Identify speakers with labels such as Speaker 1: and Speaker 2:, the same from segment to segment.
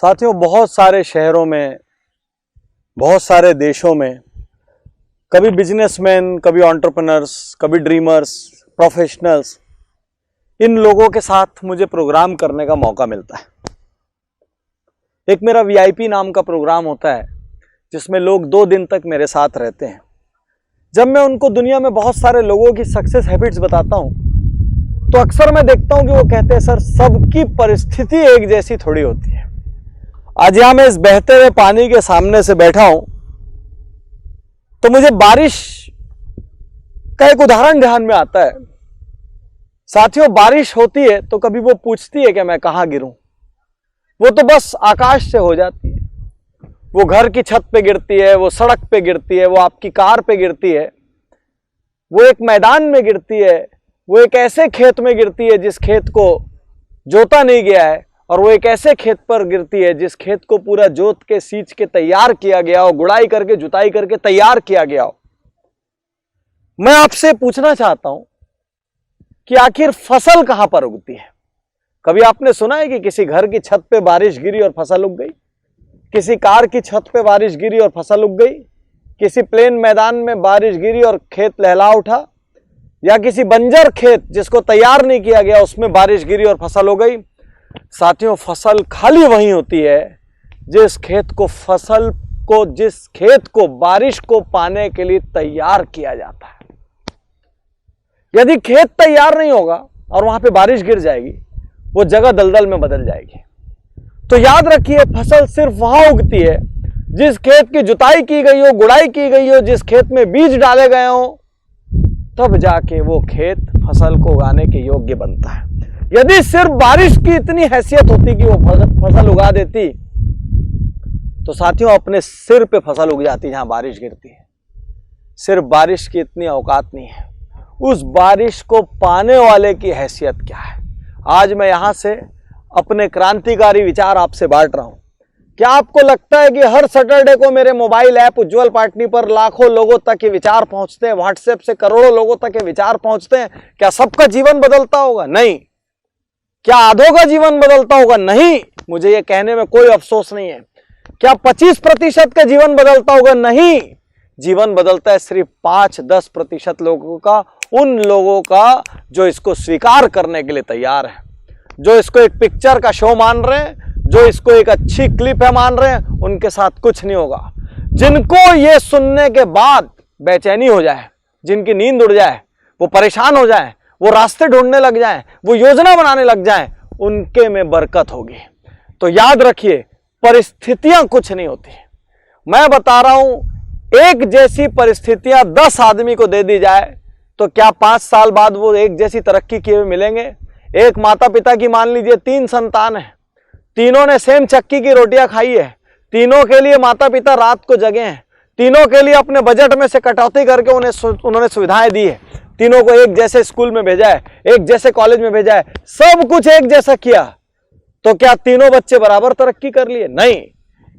Speaker 1: साथियों, बहुत सारे शहरों में, बहुत सारे देशों में कभी बिजनेसमैन, कभी एंटरप्रेन्योर्स, कभी ड्रीमर्स, प्रोफेशनल्स, इन लोगों के साथ मुझे प्रोग्राम करने का मौका मिलता है। एक मेरा वीआईपी नाम का प्रोग्राम होता है जिसमें लोग 2 दिन तक मेरे साथ रहते हैं। जब मैं उनको दुनिया में बहुत सारे लोगों की सक्सेस हैबिट्स बताता हूं तो अक्सर मैं देखता हूं कि वो कहते हैं, सर सबकी परिस्थिति एक जैसी थोड़ी होती है। आज यहां मैं इस बहते हुए पानी के सामने से बैठा हूं तो मुझे बारिश का एक उदाहरण ध्यान में आता है। साथियों, बारिश होती है तो कभी वो पूछती है कि मैं कहां गिरूं। वो तो बस आकाश से हो जाती है, वो घर की छत पे गिरती है, वो सड़क पे गिरती है, वो आपकी कार पे गिरती है, वो एक मैदान में गिरती है, वो एक ऐसे खेत में गिरती है जिस खेत को जोता नहीं गया है, और वो एक ऐसे खेत पर गिरती है जिस खेत को पूरा जोत के सींच के तैयार किया गया हो, गुड़ाई करके जुताई करके तैयार किया गया हो। मैं आपसे पूछना चाहता हूं कि आखिर फसल कहां पर उगती है? कभी आपने सुना है कि किसी घर की छत पे बारिश गिरी और फसल उग गई? किसी कार की छत पे बारिश गिरी और फसल उग गई? किसी प्लेन मैदान में बारिश गिरी और खेत लहला उठा? या किसी बंजर खेत जिसको तैयार नहीं किया गया उसमें बारिश गिरी और फसल हो गई? साथियों, फसल खाली वही होती है जिस खेत को बारिश को पाने के लिए तैयार किया जाता है। यदि खेत तैयार नहीं होगा और वहां पे बारिश गिर जाएगी, वो जगह दलदल में बदल जाएगी। तो याद रखिए, फसल सिर्फ वहां उगती है जिस खेत की जुताई की गई हो, गुड़ाई की गई हो, जिस खेत में बीज डाले गए हो, तब जाके वो खेत फसल को उगाने के योग्य बनता है। यदि सिर्फ बारिश की इतनी हैसियत होती कि वो फसल उगा देती तो साथियों अपने सिर पे फसल उग जाती जहां बारिश गिरती है। सिर्फ बारिश की इतनी औकात नहीं है, उस बारिश को पाने वाले की हैसियत क्या है। आज मैं यहां से अपने क्रांतिकारी विचार आपसे बांट रहा हूं। क्या आपको लगता है कि हर सैटरडे को मेरे मोबाइल ऐप उज्ज्वल पार्टनी पर लाखों लोगों तक ये विचार पहुंचते हैं, व्हाट्सएप से करोड़ों लोगों तक ये विचार पहुंचते हैं? क्या सबका जीवन बदलता होगा? नहीं। क्या आधों का जीवन बदलता होगा? नहीं। मुझे ये कहने में कोई अफसोस नहीं है। क्या 25% का जीवन बदलता होगा? नहीं। जीवन बदलता है सिर्फ 5-10% लोगों का, उन लोगों का जो इसको स्वीकार करने के लिए तैयार है, जो इसको एक पिक्चर का शो मान रहे हैं, जो इसको एक अच्छी क्लिप है मान रहे हैं। उनके साथ कुछ नहीं होगा। जिनको ये सुनने के बाद बेचैनी हो जाए, जिनकी नींद उड़ जाए, वो परेशान हो जाए, वो रास्ते ढूंढने लग जाए, वो योजना बनाने लग जाए, उनके में बरकत होगी। तो याद रखिए, परिस्थितियां कुछ नहीं होती। मैं बता रहा हूं, एक जैसी परिस्थितियां 10 आदमी को दे दी जाए तो क्या 5 साल बाद वो एक जैसी तरक्की किए हुए मिलेंगे? एक माता पिता की मान लीजिए 3 संतान है, तीनों ने सेम चक्की की रोटियां खाई है, तीनों के लिए माता पिता रात को जगे हैं, तीनों के लिए अपने बजट में से कटौती करके उन्होंने सुविधाएं दी है, तीनों को एक जैसे स्कूल में भेजा है, एक जैसे कॉलेज में भेजा है, सब कुछ एक जैसा किया, तो क्या तीनों बच्चे बराबर तरक्की कर लिए? नहीं।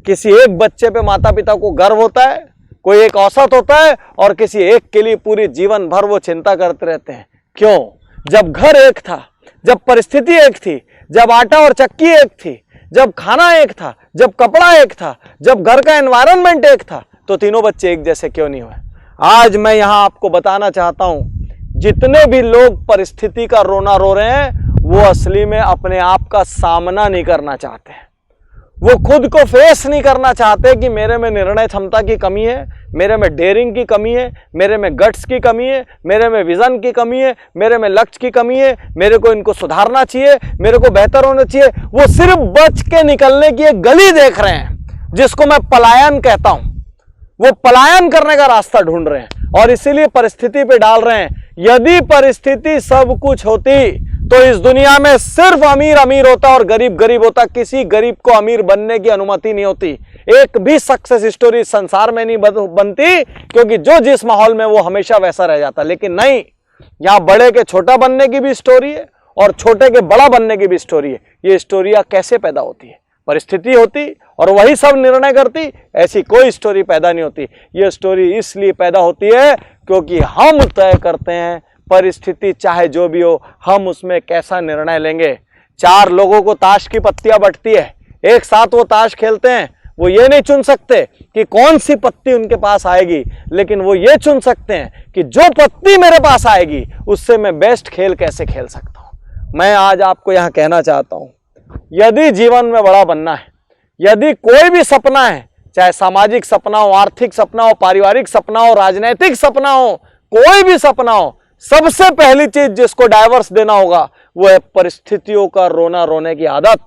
Speaker 1: किसी एक बच्चे पे माता पिता को गर्व होता है, कोई एक औसत होता है, और किसी एक के लिए पूरी जीवन भर वो चिंता करते रहते हैं। क्यों? जब घर एक था, जब परिस्थिति एक थी, जब आटा और चक्की एक थी, जब खाना एक था, जब कपड़ा एक था, जब घर का एनवायरनमेंट एक था, तो तीनों बच्चे एक जैसे क्यों नहीं हुए? आज मैं यहां आपको बताना चाहता हूं, जितने भी लोग परिस्थिति का रोना रो रहे हैं वो असली में अपने आप का सामना नहीं करना चाहते हैं। वो खुद को फेस नहीं करना चाहते कि मेरे में निर्णय क्षमता की कमी है, मेरे में डेयरिंग की कमी है, मेरे में गट्स की कमी है, मेरे में विजन की कमी है, मेरे में लक्ष्य की कमी है, मेरे को इनको सुधारना चाहिए, मेरे को बेहतर होना चाहिए। वो सिर्फ बच के निकलने की एक गली देख रहे हैं जिसको मैं पलायन कहता हूं। वो पलायन करने का रास्ता ढूंढ रहे हैं और इसीलिए परिस्थिति पे डाल रहे हैं। यदि परिस्थिति सब कुछ होती तो इस दुनिया में सिर्फ अमीर अमीर होता और गरीब गरीब होता। किसी गरीब को अमीर बनने की अनुमति नहीं होती। एक भी सक्सेस स्टोरी संसार में नहीं बनती, क्योंकि जो जिस माहौल में वो हमेशा वैसा रह जाता। लेकिन नहीं, यहां बड़े के छोटा बनने की भी स्टोरी है और छोटे के बड़ा बनने की भी स्टोरी है। ये स्टोरियां कैसे पैदा होती है? परिस्थिति होती और वही सब निर्णय करती, ऐसी कोई स्टोरी पैदा नहीं होती। ये स्टोरी इसलिए पैदा होती है क्योंकि हम तय करते हैं, परिस्थिति चाहे जो भी हो, हम उसमें कैसा निर्णय लेंगे। 4 लोगों को ताश की पत्तियां बंटती है, एक साथ वो ताश खेलते हैं, वो ये नहीं चुन सकते कि कौन सी पत्ती उनके पास आएगी, लेकिन वो ये चुन सकते हैं कि जो पत्ती मेरे पास आएगी उससे मैं बेस्ट खेल कैसे खेल सकता हूं। मैं आज आपको यहां कहना चाहता हूं, यदि जीवन में बड़ा बनना है, यदि कोई भी सपना है, चाहे सामाजिक सपना हो, आर्थिक सपना हो, पारिवारिक सपना हो, राजनीतिक सपना हो, कोई भी सपना हो, सबसे पहली चीज जिसको डाइवर्स देना होगा वो है परिस्थितियों का रोना रोने की आदत।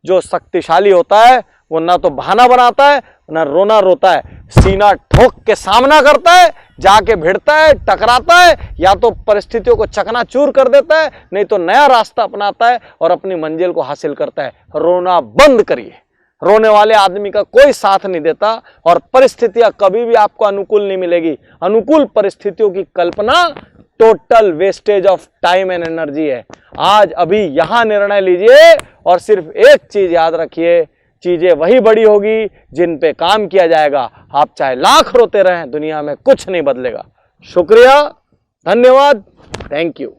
Speaker 1: जो शक्तिशाली होता है वो ना तो बहाना बनाता है ना रोना रोता है, सीना ठोक के सामना करता है, जाके भिड़ता है, टकराता है, या तो परिस्थितियों को चकनाचूर कर देता है, नहीं तो नया रास्ता अपनाता है और अपनी मंजिल को हासिल करता है। रोना बंद करिए, रोने वाले आदमी का कोई साथ नहीं देता और परिस्थितियां कभी भी आपको अनुकूल नहीं मिलेगी। अनुकूल परिस्थितियों की कल्पना total wastage of time and energy है। आज अभी यहां निर्णय लीजिए और सिर्फ एक चीज याद रखिए, चीजें वही बड़ी होगी जिन पे काम किया जाएगा। आप चाहे लाख रोते रहें, दुनिया में कुछ नहीं बदलेगा। शुक्रिया, धन्यवाद, थैंक यू।